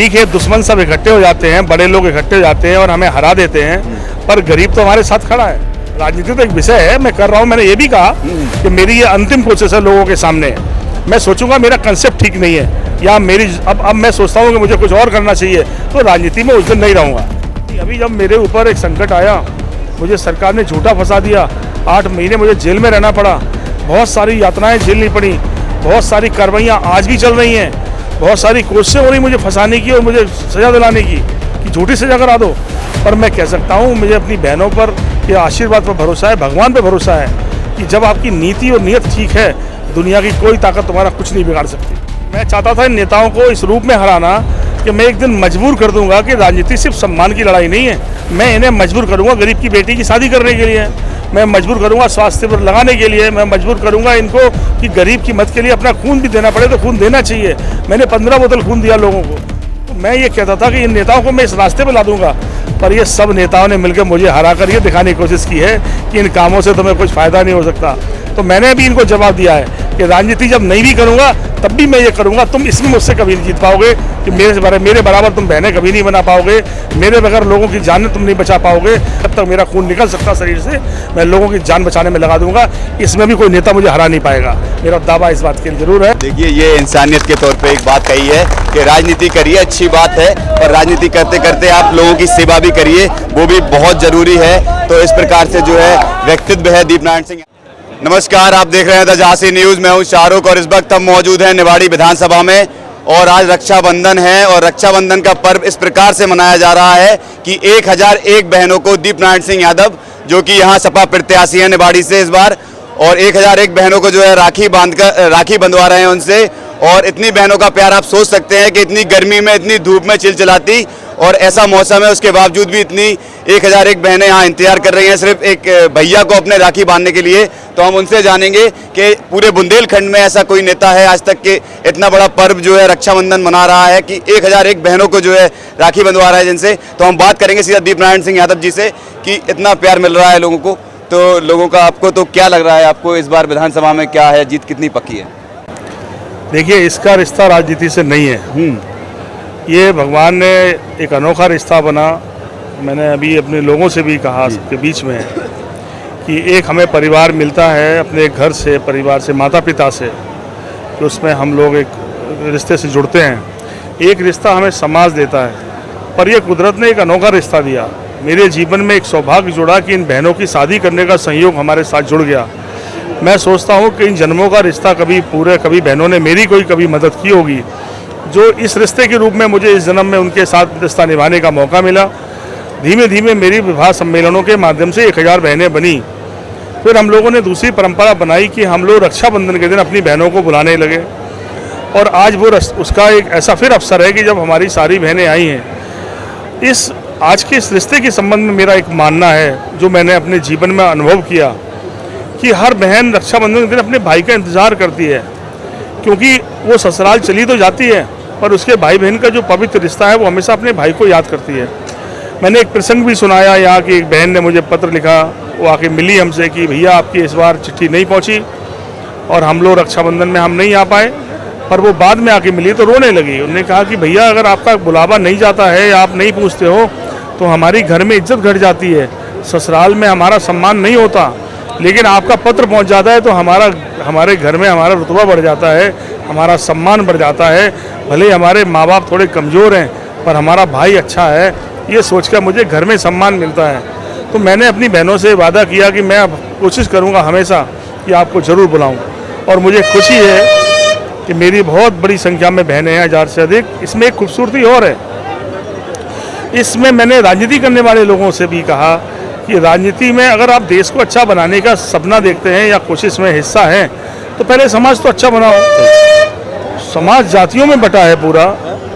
ठीक है, दुश्मन सब इकट्ठे हो जाते हैं, बड़े लोग इकट्ठे हो जाते हैं और हमें हरा देते हैं, पर गरीब तो हमारे साथ खड़ा है। राजनीति तो एक विषय है, मैं कर रहा हूँ। मैंने ये भी कहा कि मेरी ये अंतिम कोशिश है लोगों के सामने। मैं सोचूंगा मेरा कंसेप्ट ठीक नहीं है या मेरी अब मैं सोचता हूँ कि मुझे कुछ और करना चाहिए, तो राजनीति में उस दिन नहीं रहूँगा। अभी जब मेरे ऊपर एक संकट आया, मुझे सरकार ने झूठा फंसा दिया, 8 महीने मुझे जेल में रहना पड़ा, बहुत सारी यातनाएं झेलनी पड़ी, बहुत सारी कार्रवाइयाँ आज भी चल रही हैं, बहुत सारी कोशिशें हो रही मुझे फंसाने की और मुझे सज़ा दिलाने की कि झूठी सज़ा करा दो। पर मैं कह सकता हूँ मुझे अपनी बहनों पर के आशीर्वाद पर भरोसा है, भगवान पर भरोसा है कि जब आपकी नीति और नीयत ठीक है, दुनिया की कोई ताकत तुम्हारा कुछ नहीं बिगाड़ सकती। मैं चाहता था इन नेताओं को इस रूप में हराना कि मैं एक दिन मजबूर कर दूंगा कि राजनीति सिर्फ सम्मान की लड़ाई नहीं है। मैं इन्हें मजबूर करूंगा गरीब की बेटी की शादी करने के लिए, मैं मजबूर करूंगा स्वास्थ्य पर लगाने के लिए, मैं मजबूर करूंगा इनको कि गरीब की मदद के लिए अपना खून भी देना पड़े तो खून देना चाहिए। मैंने 15 बोतल खून दिया लोगों को। तो मैं ये कहता था कि इन नेताओं को मैं इस रास्ते पर ला दूंगा, पर ये सब नेताओं ने मिलकर मुझे हरा कर ये दिखाने की कोशिश की है कि इन कामों से तुम्हें कुछ फ़ायदा नहीं हो सकता। तो मैंने भी इनको जवाब दिया है कि राजनीति जब नहीं भी करूंगा तब भी मैं ये करूंगा, तुम इसमें मुझसे कभी नहीं जीत पाओगे कि मेरे बराबर तुम बहनें कभी नहीं बना पाओगे, मेरे बगैर लोगों की जान तुम नहीं बचा पाओगे। जब तक मेरा खून निकल सकता शरीर से, मैं लोगों की जान बचाने में लगा दूंगा। इसमें भी कोई नेता मुझे हरा नहीं पाएगा, मेरा दावा इस बात के लिए जरूर है। देखिए, ये इंसानियत के तौर पर एक बात कही है कि राजनीति करिए, अच्छी बात है, पर राजनीति करते करते आप लोगों की सेवा भी करिए, वो भी बहुत जरूरी है। तो इस प्रकार से जो है व्यक्तित्व है दीपनारायण सिंह। नमस्कार, आप देख रहे हैं द झांसी न्यूज। मैं हूं शाहरुख और इस वक्त हम मौजूद हैं निवाड़ी विधानसभा में और आज रक्षाबंधन है और रक्षाबंधन का पर्व इस प्रकार से मनाया जा रहा है कि 1001 बहनों को दीपनारायण सिंह यादव, जो कि यहां सपा प्रत्याशी हैं निवाड़ी से इस बार, और 1001 बहनों को जो है राखी बंधवा रहे हैं उनसे। और इतनी बहनों का प्यार आप सोच सकते हैं कि इतनी गर्मी में, इतनी धूप में चिलचिलाती और ऐसा मौसम है, उसके बावजूद भी इतनी 1001 बहनें यहाँ इंतजार कर रही हैं सिर्फ एक भैया को अपने राखी बांधने के लिए। तो हम उनसे जानेंगे कि पूरे बुंदेलखंड में ऐसा कोई नेता है आज तक के इतना बड़ा पर्व जो है रक्षाबंधन मना रहा है कि 1001 बहनों को जो है राखी बंधवा रहा है जिनसे। तो हम बात करेंगे सीधा दीपनारायण सिंह यादव जी से कि इतना प्यार मिल रहा है लोगों को, तो लोगों का आपको तो क्या लग रहा है, आपको इस बार विधानसभा में क्या है, जीत कितनी पक्की है? देखिए, इसका रिश्ता राजनीति से नहीं है, ये भगवान ने एक अनोखा रिश्ता बना। मैंने अभी अपने लोगों से भी कहा सबके बीच में कि एक हमें परिवार मिलता है अपने घर से, परिवार से, माता पिता से, कि उसमें हम लोग एक रिश्ते से जुड़ते हैं। एक रिश्ता हमें समाज देता है, पर यह कुदरत ने एक अनोखा रिश्ता दिया। मेरे जीवन में एक सौभाग्य जुड़ा कि इन बहनों की शादी करने का संयोग हमारे साथ जुड़ गया। मैं सोचता हूँ कि इन जन्मों का रिश्ता कभी बहनों ने मेरी कभी मदद की होगी, जो इस रिश्ते के रूप में मुझे इस जन्म में उनके साथ रिश्ता निभाने का मौका मिला। धीमे धीमे मेरी विवाह सम्मेलनों के माध्यम से 1000 बहनें बनी। फिर हम लोगों ने दूसरी परंपरा बनाई कि हम लोग रक्षाबंधन के दिन अपनी बहनों को बुलाने लगे, और आज वो उसका एक ऐसा फिर अवसर है कि जब हमारी सारी बहनें आई हैं। आज के इस रिश्ते के संबंध में मेरा एक मानना है, जो मैंने अपने जीवन में अनुभव किया, कि हर बहन रक्षाबंधन के दिन अपने भाई का इंतज़ार करती है, क्योंकि वो ससुराल चली तो जाती है पर उसके भाई बहन का जो पवित्र रिश्ता है वो हमेशा अपने भाई को याद करती है। मैंने एक प्रसंग भी सुनाया, यहाँ की एक बहन ने मुझे पत्र लिखा, वो आके मिली हमसे कि भैया आपकी इस बार चिट्ठी नहीं पहुँची और हम लोग रक्षाबंधन में हम नहीं आ पाए, पर वो बाद में आके मिली तो रोने लगी। उन्होंने कहा कि भैया अगर आपका बुलावा नहीं जाता है या आप नहीं पूछते हो तो हमारी घर में इज्जत घट जाती है, ससुराल में हमारा सम्मान नहीं होता, लेकिन आपका पत्र पहुंच जाता है तो हमारे घर में हमारा रुतबा बढ़ जाता है, हमारा सम्मान बढ़ जाता है। भले हमारे माँ बाप थोड़े कमज़ोर हैं पर हमारा भाई अच्छा है, ये सोचकर मुझे घर में सम्मान मिलता है। तो मैंने अपनी बहनों से वादा किया कि मैं अब कोशिश करूँगा हमेशा कि आपको ज़रूर बुलाऊँ, और मुझे खुशी है कि मेरी बहुत बड़ी संख्या में बहनें हैं, 1000 से अधिक। इसमें एक खूबसूरती और है, इसमें मैंने राजनीति करने वाले लोगों से भी कहा कि राजनीति में अगर आप देश को अच्छा बनाने का सपना देखते हैं या कोशिश में हिस्सा हैं तो पहले समाज तो अच्छा बनाओ। समाज जातियों में बटा है पूरा,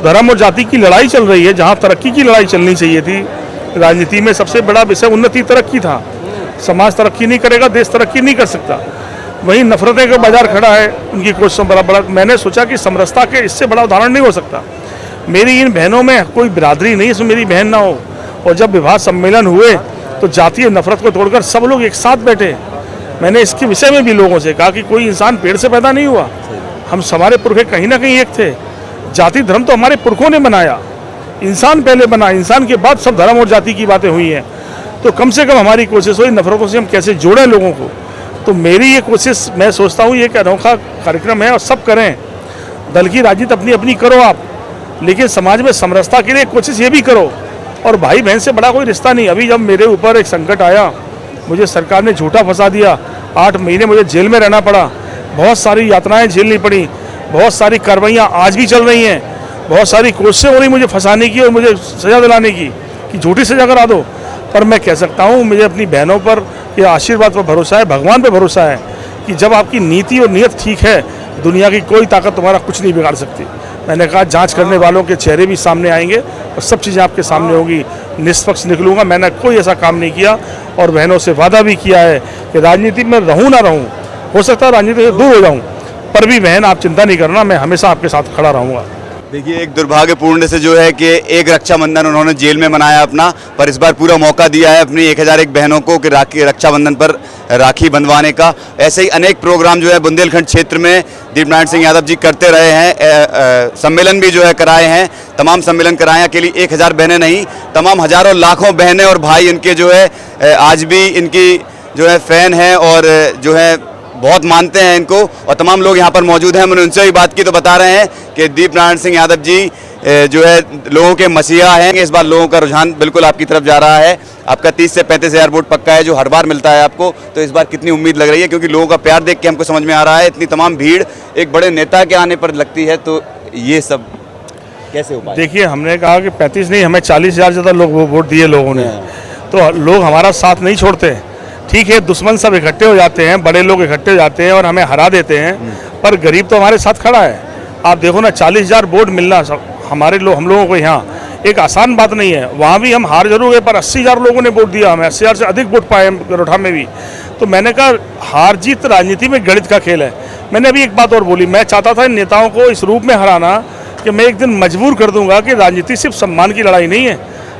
धर्म और जाति की लड़ाई चल रही है, जहां तरक्की की लड़ाई चलनी चाहिए थी। राजनीति में सबसे बड़ा विषय उन्नति तरक्की था। समाज तरक्की नहीं करेगा, देश तरक्की नहीं कर सकता। वहीं नफरतें का बाजार खड़ा है, उनकी कोशिशों बड़ा। मैंने सोचा कि समरसता के इससे बड़ा उदाहरण नहीं हो सकता। मेरी इन बहनों में कोई बिरादरी नहीं इसमें मेरी बहन ना हो, और जब विवाह सम्मेलन हुए तो जातीय नफरत को तोड़कर सब लोग एक साथ बैठे। मैंने इसके विषय में भी लोगों से कहा कि कोई इंसान पेड़ से पैदा नहीं हुआ, हम हमारे पुरखे कहीं ना कहीं एक थे। जाति धर्म तो हमारे पुरखों ने बनाया, इंसान पहले बना, इंसान के बाद सब धर्म और जाति की बातें हुई हैं। तो कम से कम हमारी कोशिश हुई नफरतों से हम कैसे जोड़ें लोगों को। तो मेरी ये कोशिश, मैं सोचता हूँ ये एक अनोखा कार्यक्रम है और सब करें। दल की राजनीति अपनी अपनी करो आप, लेकिन समाज में समरसता के लिए कोशिश ये भी करो। और भाई बहन से बड़ा कोई रिश्ता नहीं। अभी जब मेरे ऊपर एक संकट आया, मुझे सरकार ने झूठा फंसा दिया, 8 महीने मुझे जेल में रहना पड़ा, बहुत सारी यातनाएं झेलनी पड़ी, बहुत सारी कार्रवाइयाँ आज भी चल रही हैं, बहुत सारी कोशिशें हो रही मुझे फंसाने की और मुझे सज़ा दिलाने की कि झूठी सज़ा करा दो। पर मैं कह सकता हूँ मुझे अपनी बहनों पर या आशीर्वाद पर भरोसा है, भगवान पर भरोसा है कि जब आपकी नीति और नीयत ठीक है, दुनिया की कोई ताकत तुम्हारा कुछ नहीं बिगाड़ सकती। मैंने कहा जांच करने वालों के चेहरे भी सामने आएंगे और सब चीज़ें आपके सामने होगी, निष्पक्ष निकलूंगा। मैंने कोई ऐसा काम नहीं किया और बहनों से वादा भी किया है कि राजनीति में रहूँ ना रहूँ, हो सकता है राजनीति से दूर हो जाऊँ, पर भी बहन आप चिंता नहीं करना, मैं हमेशा आपके साथ खड़ा रहूँगा। देखिए, एक दुर्भाग्यपूर्ण से जो है कि एक रक्षाबंधन उन्होंने जेल में मनाया अपना, पर इस बार पूरा मौका दिया है अपनी 1001 बहनों को कि राखी रक्षाबंधन पर राखी बंधवाने का। ऐसे ही अनेक प्रोग्राम जो है बुंदेलखंड क्षेत्र में दीपनारायण सिंह यादव जी करते रहे हैं। सम्मेलन भी जो है कराए हैं, तमाम सम्मेलन कराए हैं। अकेली 1000 बहनें नहीं, तमाम हजारों लाखों बहनें और भाई इनके जो है आज भी इनकी जो है फैन हैं और जो है बहुत मानते हैं इनको। और तमाम लोग यहाँ पर मौजूद हैं, मैंने उनसे भी बात की तो बता रहे हैं कि दीपनारायण सिंह यादव जी जो है लोगों के मसीहा हैं। इस बार लोगों का रुझान बिल्कुल आपकी तरफ जा रहा है। आपका 30 से 35 हज़ार वोट पक्का है जो हर बार मिलता है आपको, तो इस बार कितनी उम्मीद लग रही है? क्योंकि लोगों का प्यार देख के हमको समझ में आ रहा है, इतनी तमाम भीड़ एक बड़े नेता के आने पर लगती है, तो ये सब कैसे हो पाए? देखिए, हमने कहा कि 35 नहीं, हमें 40,000 ज़्यादा लोग वोट दिए लोगों ने, तो लोग हमारा साथ नहीं छोड़ते। ठीक है, दुश्मन सब इकट्ठे हो जाते हैं, बड़े लोग इकट्ठे हो जाते हैं और हमें हरा देते हैं, पर गरीब तो हमारे साथ खड़ा है। आप देखो ना, 40,000 वोट मिलना हमारे हम लोगों को यहाँ एक आसान बात नहीं है। वहाँ भी हम हार जरूर गए, पर 80,000 लोगों ने वोट दिया, हमें 80,000 से अधिक वोट पाए गरोठा में भी। तो मैंने कहा हार जीत राजनीति में गणित का खेल है। मैंने अभी एक बात और बोली, मैं चाहता था इन नेताओं को इस रूप में हराना कि मैं एक दिन मजबूर कर दूंगा कि राजनीति सिर्फ सम्मान की लड़ाई नहीं है,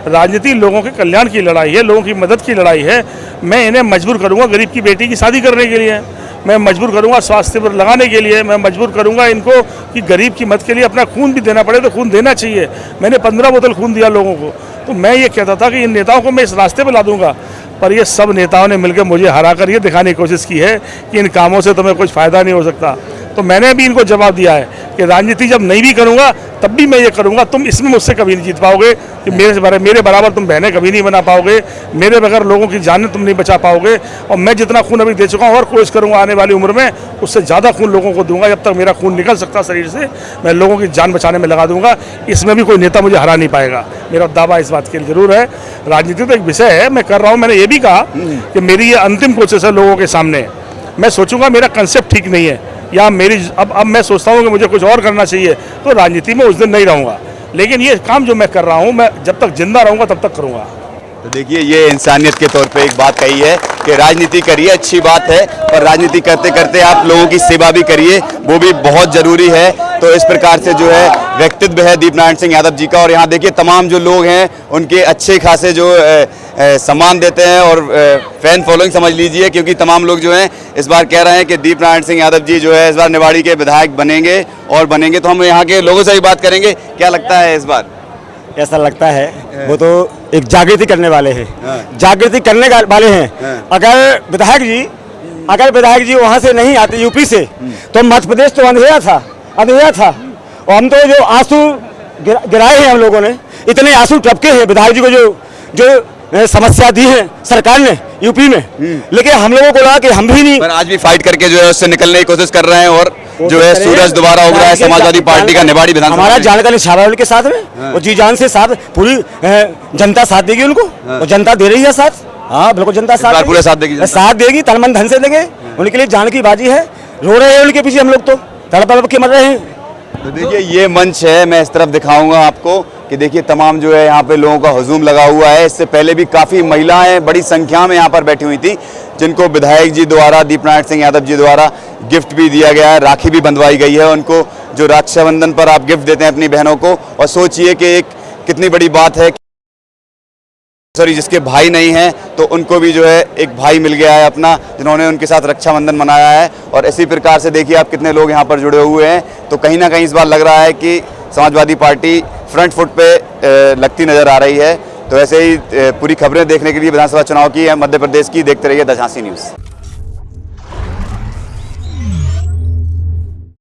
राजनीति लोगों के कल्याण की लड़ाई है, लोगों की मदद की लड़ाई है। मैं इन्हें मजबूर करूंगा गरीब की बेटी की शादी करने के लिए, मैं मजबूर करूंगा स्वास्थ्य पर लगाने के लिए, मैं मजबूर करूंगा इनको कि गरीब की मदद के लिए अपना खून भी देना पड़े तो खून देना चाहिए। मैंने 15 बोतल खून दिया लोगों को। तो मैं ये कहता था कि इन नेताओं को मैं इस रास्ते पर ला दूंगा, पर ये सब नेताओं ने मिलकर मुझे हरा कर ये दिखाने की कोशिश की है कि इन कामों से तुम्हें कुछ फ़ायदा नहीं हो सकता। तो मैंने भी इनको जवाब दिया है कि राजनीति जब नहीं भी करूंगा तब भी मैं ये करूंगा, तुम इसमें मुझसे कभी नहीं जीत पाओगे कि मेरे बराबर तुम बहनें कभी नहीं बना पाओगे, मेरे बगैर लोगों की जानें तुम नहीं बचा पाओगे। और मैं जितना खून अभी दे चुका हूँ और कोशिश करूंगा आने वाली उम्र में उससे ज़्यादा खून लोगों को दूंगा। जब तक मेरा खून निकल सकता शरीर से, मैं लोगों की जान बचाने में लगा दूंगा। इसमें भी कोई नेता मुझे हरा नहीं पाएगा, मेरा दावा इस बात के लिए जरूर है। राजनीति तो एक विषय है, मैं कर रहा हूँ। मैंने ये भी कहा कि मेरी ये अंतिम कोशिश है लोगों के सामने। मैं सोचूंगा मेरा कंसेप्ट ठीक नहीं है या मेरी अब मैं सोचता हूँ कि मुझे कुछ और करना चाहिए, तो राजनीति में उस दिन नहीं रहूँगा। लेकिन ये काम जो मैं कर रहा हूँ, मैं जब तक जिंदा रहूँगा तब तक करूँगा। तो देखिए, ये इंसानियत के तौर पे एक बात कही है कि राजनीति करिए, अच्छी बात है, पर राजनीति करते करते आप लोगों की सेवा भी करिए, वो भी बहुत ज़रूरी है। तो इस प्रकार से जो है व्यक्तित्व है दीपनारायण सिंह यादव जी का। और यहाँ देखिए तमाम जो लोग हैं उनके अच्छे खासे जो सम्मान देते हैं और फैन फॉलोइंग समझ लीजिए, क्योंकि तमाम लोग जो हैं इस बार कह रहे हैं कि दीपनारायण सिंह यादव जी जो है इस बार निवाड़ी के विधायक बनेंगे और बनेंगे। तो हम यहाँ के लोगों से भी बात करेंगे, क्या लगता है इस बार? ऐसा लगता है वो तो एक जागृति करने वाले हैं, जागृति करने वाले हैं। अगर विधायक जी वहाँ से नहीं आते यूपी से, तो मध्य प्रदेश तो अंधेरा था। और हम तो जो आंसू गिराए हैं हम लोगों ने, इतने आंसू टपके हैं विधायक जी को जो समस्या दी है सरकार ने यूपी में, लेकिन हम लोगों को लगा कि हम भी नहीं। पर आज भी फाइट करके जो है उससे निकलने की कोशिश कर रहे हैं और जो है सूरज दोबारा उग रहा है समाजवादी पार्टी का निवाड़ी विधानसभा। हमारा जानकारी छावरावल के साथ में और जी जान से साथ पूरी जनता साथ देगी उनको, और जनता दे रही है साथ। हाँ बिल्कुल, जनता पूरा साथ देगी, तन मन धन से देंगे। उनके लिए जान की बाजी है, रो रहे हैं उनके पीछे हम लोग तो तड़प के मर रहे हैं। तो देखिए ये मंच है, मैं इस तरफ दिखाऊंगा आपको कि देखिए तमाम जो है यहाँ पे लोगों का हुजूम लगा हुआ है। इससे पहले भी काफ़ी महिलाएं बड़ी संख्या में यहाँ पर बैठी हुई थी, जिनको विधायक जी द्वारा, दीपनारायण सिंह यादव जी द्वारा गिफ्ट भी दिया गया है, राखी भी बंधवाई गई है उनको। जो रक्षाबंधन पर आप गिफ्ट देते हैं अपनी बहनों को, और सोचिए कि एक कितनी बड़ी बात है, जिसके भाई नहीं हैं तो उनको भी जो है एक भाई मिल गया है अपना, जिन्होंने उनके साथ रक्षाबंधन मनाया है। और इसी प्रकार से देखिए आप कितने लोग यहाँ पर जुड़े हुए हैं। तो कहीं ना कहीं इस बार लग रहा है कि समाजवादी पार्टी फ्रंट फुट पे लगती नजर आ रही है। तो ऐसे ही पूरी खबरें देखने के लिए विधानसभा चुनाव की मध्य प्रदेश की देखते रहिए द झांसी न्यूज़।